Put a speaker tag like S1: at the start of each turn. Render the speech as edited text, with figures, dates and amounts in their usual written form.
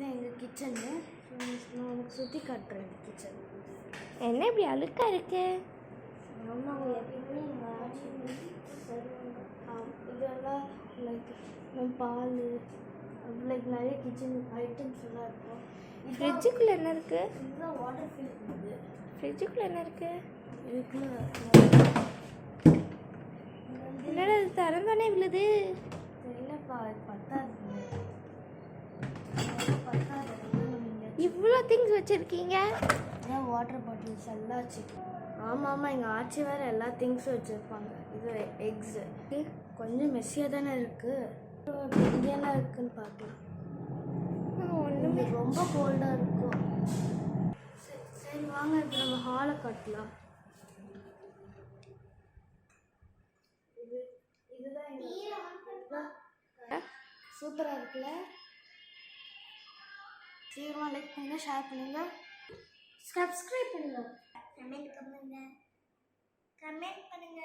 S1: இதுதான் எங்கள் கிச்சனு. நான் உனக்கு சுற்றி காட்டுறேன் இந்த கிச்சன்.
S2: என்ன இப்படி அழுக்கா இருக்கு?
S1: ஆமாங்க, எப்பயுமே எங்கள் ஆட்சி இதெல்லாம் லைக் பால் லைக் நிறைய கிச்சன் ஐட்டம்ஸ் எல்லாம் இருக்கும்.
S2: ஃப்ரிட்ஜுக்குள்ளே என்ன இருக்குது?
S1: இதுதான் வாட்டர் ஃபில்ட்ரு.
S2: ஃப்ரிட்ஜுக்குள்ளே என்ன இருக்குது?
S1: இதுக்குள்ள
S2: என்னடா இது திறந்தோடனே விழுது?
S1: தெரியலப்பா, பத்தாது.
S2: இவ்வளோ திங்ஸ் வச்சுருக்கீங்க.
S1: ஏன் வாட்டர் பாட்டில்ஸ் எல்லாம் வச்சுருக்கேன். ஆமாம், எங்கள் ஆச்சி வேறு எல்லா திங்ஸும் வச்சுருப்பாங்க. இது எக்ஸு கொஞ்சம் மெஸ்ஸியாக தானே இருக்குது. இங்கெல்லாம் இருக்குதுன்னு பார்க்கலாம். ஒன்றுமே ரொம்ப கோல்டாக இருக்கும். சரி வாங்க, இப்போ நம்ம ஹாலை கட்டலாம். இதுதான் சூப்பராக இருக்குல்ல? சீக்கிரமாக லைக் பண்ணுங்க, ஷேர் பண்ணுங்க, சப்ஸ்கிரைப் பண்ணுங்க, கமெண்ட் பண்ணுங்க.